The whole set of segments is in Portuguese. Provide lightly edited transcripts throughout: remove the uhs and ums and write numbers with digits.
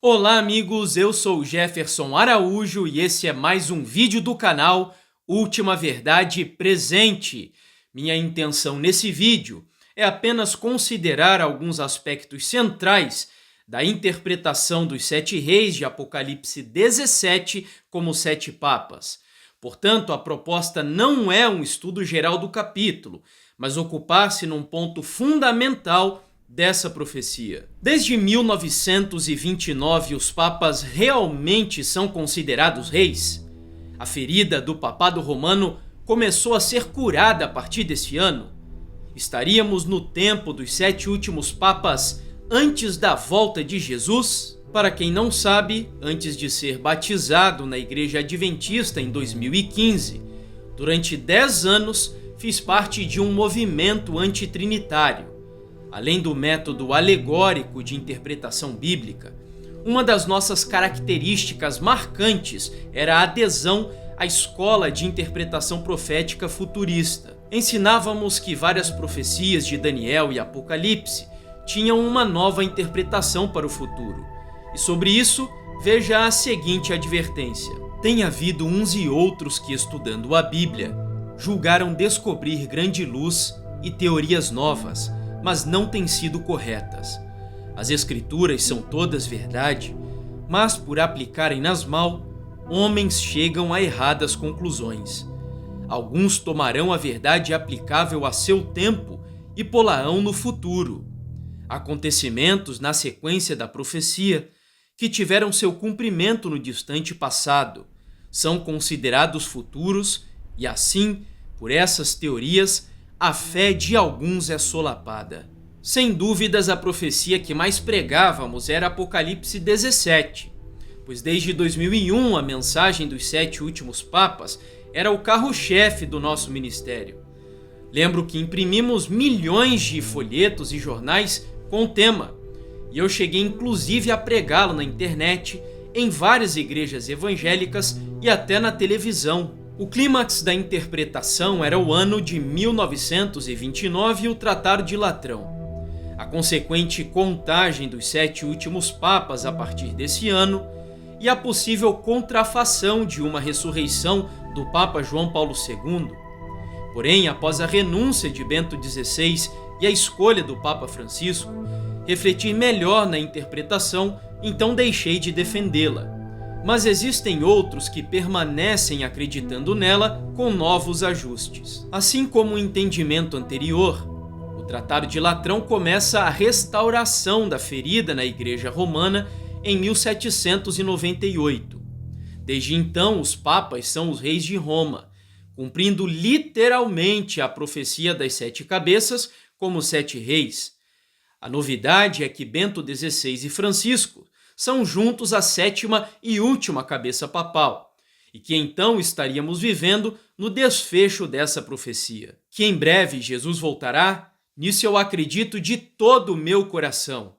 Olá amigos, eu sou Jefferson Araújo e esse é mais um vídeo do canal Última Verdade Presente. Minha intenção nesse vídeo é apenas considerar alguns aspectos centrais da interpretação dos 7 reis de Apocalipse 17 como 7 papas. Portanto, a proposta não é um estudo geral do capítulo, mas ocupar-se num ponto fundamental dessa profecia. Desde 1929, os papas realmente são considerados reis? A ferida do papado romano começou a ser curada a partir desse ano? Estaríamos no tempo dos 7 últimos papas antes da volta de Jesus? Para quem não sabe, antes de ser batizado na Igreja Adventista em 2015, durante 10 anos fiz parte de um movimento antitrinitário. Além do método alegórico de interpretação bíblica, uma das nossas características marcantes era a adesão à escola de interpretação profética futurista. Ensinávamos que várias profecias de Daniel e Apocalipse tinham uma nova interpretação para o futuro. E sobre isso, veja a seguinte advertência. Tem havido uns e outros que, estudando a Bíblia, julgaram descobrir grande luz e teorias novas, mas não têm sido corretas. As Escrituras são todas verdade, mas por aplicarem-nas mal, homens chegam a erradas conclusões. Alguns tomarão a verdade aplicável a seu tempo e pô-la-ão no futuro. Acontecimentos na sequência da profecia, que tiveram seu cumprimento no distante passado, são considerados futuros e assim, por essas teorias, a fé de alguns é solapada. Sem dúvidas, a profecia que mais pregávamos era Apocalipse 17, pois desde 2001 a mensagem dos 7 últimos papas era o carro-chefe do nosso ministério. Lembro que imprimimos milhões de folhetos e jornais com o tema, e eu cheguei inclusive a pregá-lo na internet, em várias igrejas evangélicas e até na televisão. O clímax da interpretação era o ano de 1929 e o Tratado de Latrão. A consequente contagem dos 7 últimos papas a partir desse ano e a possível contrafação de uma ressurreição do Papa João Paulo II. Porém, após a renúncia de Bento XVI e a escolha do Papa Francisco, refleti melhor na interpretação, então deixei de defendê-la. Mas existem outros que permanecem acreditando nela com novos ajustes. Assim como o entendimento anterior, o Tratado de Latrão começa a restauração da ferida na Igreja Romana em 1798. Desde então, os papas são os reis de Roma, cumprindo literalmente a profecia das 7 cabeças como 7 reis. A novidade é que Bento XVI e Francisco são juntos a 7ª e última cabeça papal, e que então estaríamos vivendo no desfecho dessa profecia. Que em breve Jesus voltará, nisso eu acredito de todo o meu coração.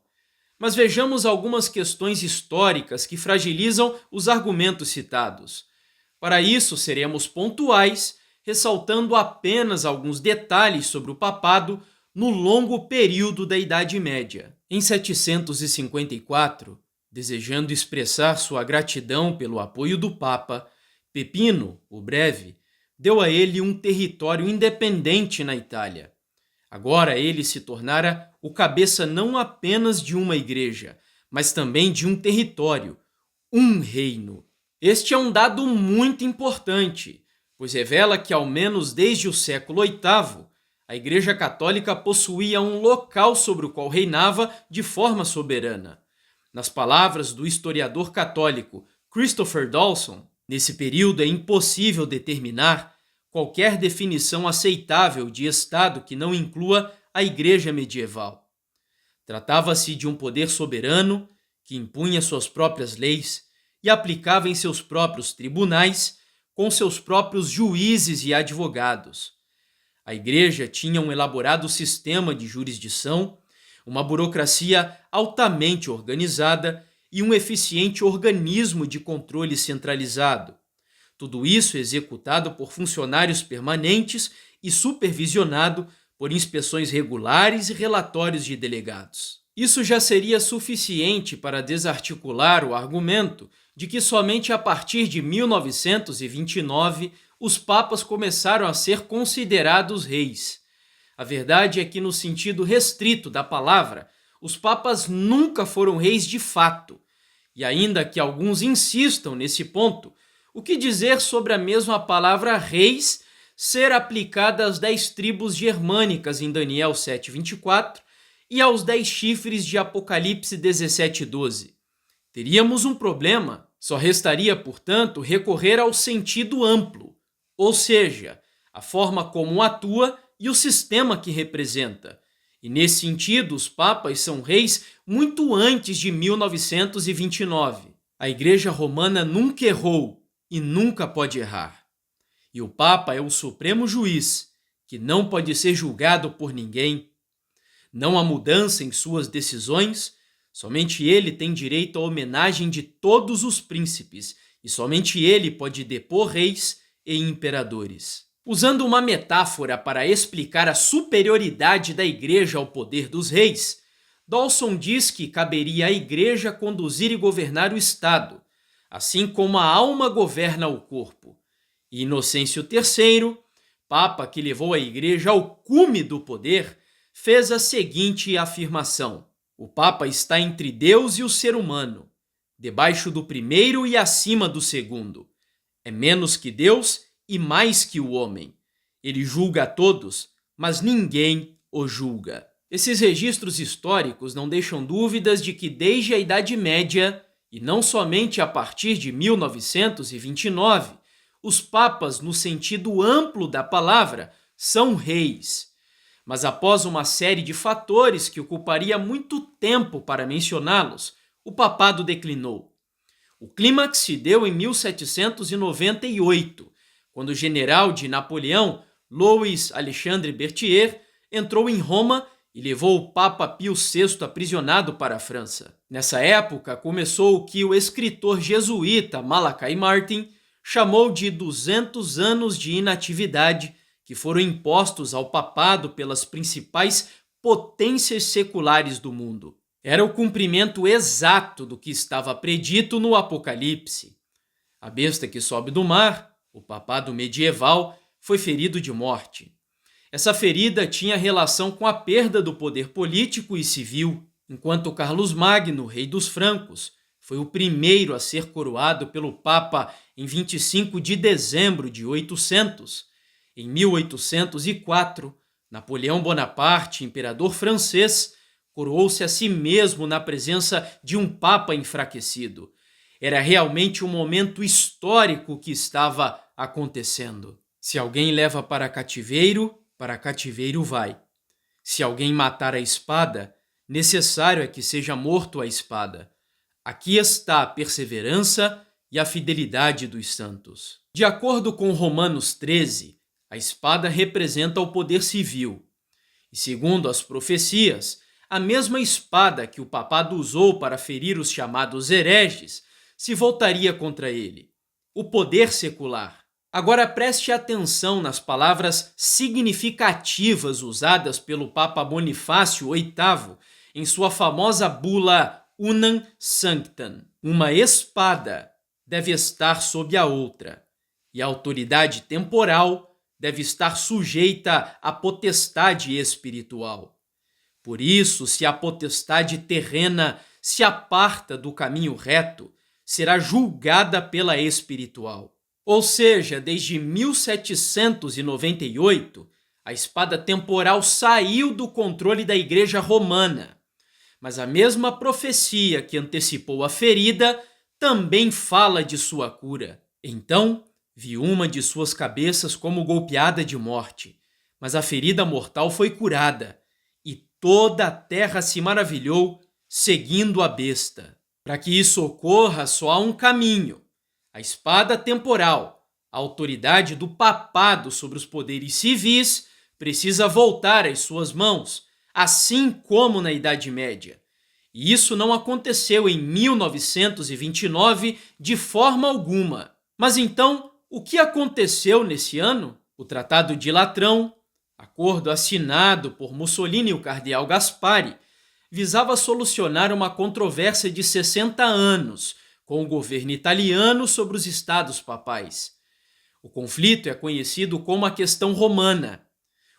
Mas vejamos algumas questões históricas que fragilizam os argumentos citados. Para isso, seremos pontuais, ressaltando apenas alguns detalhes sobre o papado no longo período da Idade Média. Em 754, desejando expressar sua gratidão pelo apoio do Papa, Pepino, o Breve, deu a ele um território independente na Itália. Agora ele se tornara o cabeça não apenas de uma igreja, mas também de um território, um reino. Este é um dado muito importante, pois revela que ao menos desde o século VIII, a Igreja Católica possuía um local sobre o qual reinava de forma soberana. Nas palavras do historiador católico Christopher Dawson, nesse período é impossível determinar qualquer definição aceitável de Estado que não inclua a Igreja medieval. Tratava-se de um poder soberano que impunha suas próprias leis e aplicava em seus próprios tribunais com seus próprios juízes e advogados. A Igreja tinha um elaborado sistema de jurisdição, uma burocracia altamente organizada e um eficiente organismo de controle centralizado. Tudo isso executado por funcionários permanentes e supervisionado por inspeções regulares e relatórios de delegados. Isso já seria suficiente para desarticular o argumento de que somente a partir de 1929 os papas começaram a ser considerados reis. A verdade é que, no sentido restrito da palavra, os papas nunca foram reis de fato. E ainda que alguns insistam nesse ponto, o que dizer sobre a mesma palavra reis ser aplicada às 10 tribos germânicas em Daniel 7:24 e aos 10 chifres de Apocalipse 17:12? Teríamos um problema. Só restaria, portanto, recorrer ao sentido amplo, ou seja, a forma como atua e o sistema que representa. E nesse sentido, os papas são reis muito antes de 1929. A Igreja Romana nunca errou e nunca pode errar. E o Papa é o supremo juiz, que não pode ser julgado por ninguém. Não há mudança em suas decisões, somente ele tem direito à homenagem de todos os príncipes, e somente ele pode depor reis e imperadores. Usando uma metáfora para explicar a superioridade da igreja ao poder dos reis, Dawson diz que caberia à igreja conduzir e governar o Estado, assim como a alma governa o corpo. E Inocêncio III, Papa que levou a igreja ao cume do poder, fez a seguinte afirmação: o Papa está entre Deus e o ser humano, debaixo do primeiro e acima do segundo. É menos que Deus e mais que o homem. Ele julga a todos, mas ninguém o julga. Esses registros históricos não deixam dúvidas de que desde a Idade Média, e não somente a partir de 1929, os papas, no sentido amplo da palavra, são reis. Mas após uma série de fatores que ocuparia muito tempo para mencioná-los, o papado declinou. O clímax se deu em 1798, quando o general de Napoleão, Louis Alexandre Berthier, entrou em Roma e levou o Papa Pio VI aprisionado para a França. Nessa época, começou o que o escritor jesuíta Malachi Martin chamou de 200 anos de inatividade, que foram impostos ao papado pelas principais potências seculares do mundo. Era o cumprimento exato do que estava predito no Apocalipse. A besta que sobe do mar, o papado medieval, foi ferido de morte. Essa ferida tinha relação com a perda do poder político e civil, enquanto Carlos Magno, rei dos francos, foi o primeiro a ser coroado pelo Papa em 25 de dezembro de 800. Em 1804, Napoleão Bonaparte, imperador francês, coroou-se a si mesmo na presença de um Papa enfraquecido. Era realmente um momento histórico que estava acontecendo. Se alguém leva para cativeiro vai. Se alguém matar a espada, necessário é que seja morto a espada. Aqui está a perseverança e a fidelidade dos santos. De acordo com Romanos 13, a espada representa o poder civil. E segundo as profecias, a mesma espada que o papado usou para ferir os chamados hereges se voltaria contra ele, o poder secular. Agora preste atenção nas palavras significativas usadas pelo Papa Bonifácio VIII em sua famosa bula Unam Sanctam. Uma espada deve estar sob a outra, e a autoridade temporal deve estar sujeita à potestade espiritual. Por isso, se a potestade terrena se aparta do caminho reto, será julgada pela espiritual. Ou seja, desde 1798, a espada temporal saiu do controle da Igreja Romana. Mas a mesma profecia que antecipou a ferida também fala de sua cura. Então, vi uma de suas cabeças como golpeada de morte, mas a ferida mortal foi curada, e toda a terra se maravilhou, seguindo a besta. Para que isso ocorra, só há um caminho: a espada temporal, a autoridade do papado sobre os poderes civis, precisa voltar às suas mãos, assim como na Idade Média. E isso não aconteceu em 1929 de forma alguma. Mas então, o que aconteceu nesse ano? O Tratado de Latrão, acordo assinado por Mussolini e o cardeal Gaspari, visava solucionar uma controvérsia de 60 anos com o governo italiano sobre os estados papais. O conflito é conhecido como a Questão Romana.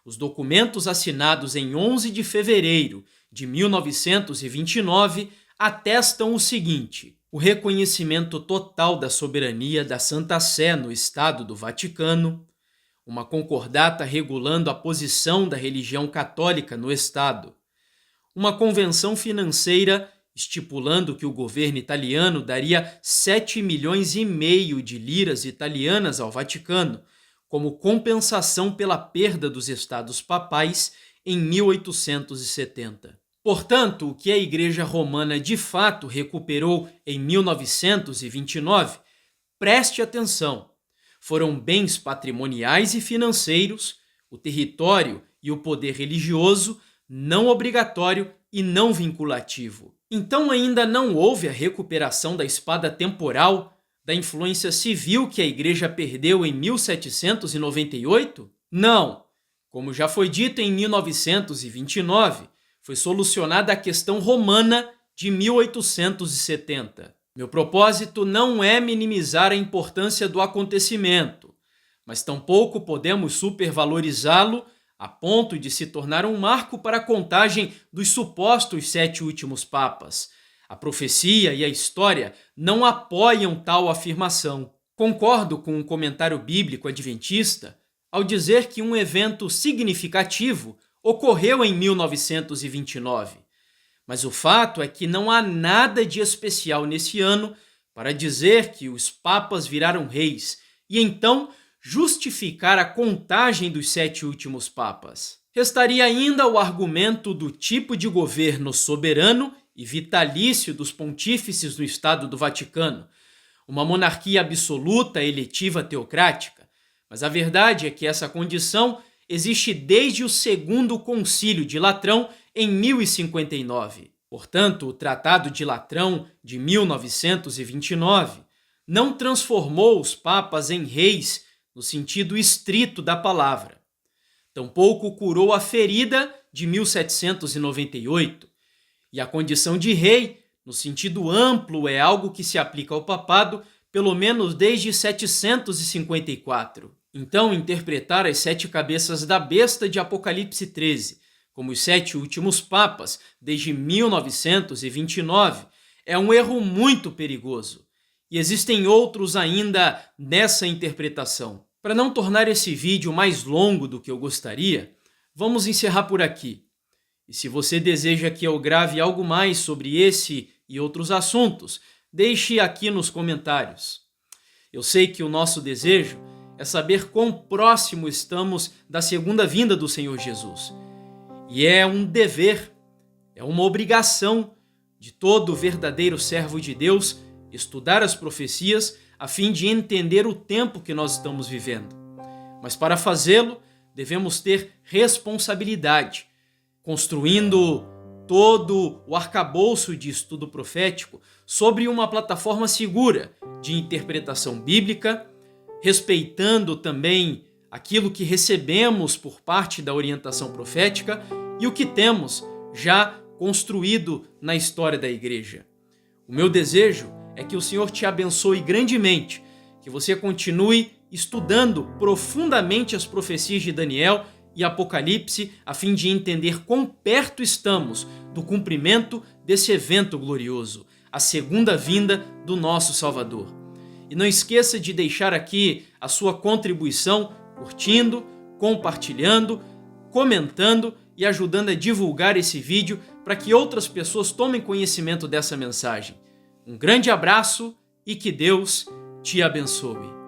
Os documentos assinados em 11 de fevereiro de 1929 atestam o seguinte: o reconhecimento total da soberania da Santa Sé no Estado do Vaticano, uma concordata regulando a posição da religião católica no Estado, uma convenção financeira estipulando que o governo italiano daria 7,5 milhões de liras italianas ao Vaticano como compensação pela perda dos estados papais em 1870. Portanto, o que a Igreja Romana de fato recuperou em 1929, preste atenção, foram bens patrimoniais e financeiros, o território e o poder religioso, não obrigatório e não vinculativo. Então ainda não houve a recuperação da espada temporal, da influência civil que a Igreja perdeu em 1798? Não! Como já foi dito em 1929, foi solucionada a Questão Romana de 1870. Meu propósito não é minimizar a importância do acontecimento, mas tampouco podemos supervalorizá-lo a ponto de se tornar um marco para a contagem dos supostos 7 últimos papas. A profecia e a história não apoiam tal afirmação. Concordo com um comentário bíblico adventista ao dizer que um evento significativo ocorreu em 1929. Mas o fato é que não há nada de especial nesse ano para dizer que os papas viraram reis e então justificar a contagem dos 7 últimos papas. Restaria ainda o argumento do tipo de governo soberano e vitalício dos pontífices no Estado do Vaticano, uma monarquia absoluta, eletiva, teocrática. Mas a verdade é que essa condição existe desde o Segundo Concílio de Latrão em 1059. Portanto, o Tratado de Latrão de 1929 não transformou os papas em reis no sentido estrito da palavra. Tampouco curou a ferida de 1798. E a condição de rei, no sentido amplo, é algo que se aplica ao papado pelo menos desde 754. Então, interpretar as 7 cabeças da besta de Apocalipse 13 como os 7 últimos papas desde 1929 é um erro muito perigoso. E existem outros ainda nessa interpretação. Para não tornar esse vídeo mais longo do que eu gostaria, vamos encerrar por aqui. E se você deseja que eu grave algo mais sobre esse e outros assuntos, deixe aqui nos comentários. Eu sei que o nosso desejo é saber quão próximo estamos da segunda vinda do Senhor Jesus. E é um dever, é uma obrigação de todo verdadeiro servo de Deus estudar as profecias a fim de entender o tempo que nós estamos vivendo. Mas para fazê-lo, devemos ter responsabilidade, construindo todo o arcabouço de estudo profético sobre uma plataforma segura de interpretação bíblica, respeitando também aquilo que recebemos por parte da orientação profética e o que temos já construído na história da igreja. O meu desejo é que o Senhor te abençoe grandemente, que você continue estudando profundamente as profecias de Daniel e Apocalipse, a fim de entender quão perto estamos do cumprimento desse evento glorioso, a segunda vinda do nosso Salvador. E não esqueça de deixar aqui a sua contribuição, curtindo, compartilhando, comentando e ajudando a divulgar esse vídeo para que outras pessoas tomem conhecimento dessa mensagem. Um grande abraço e que Deus te abençoe.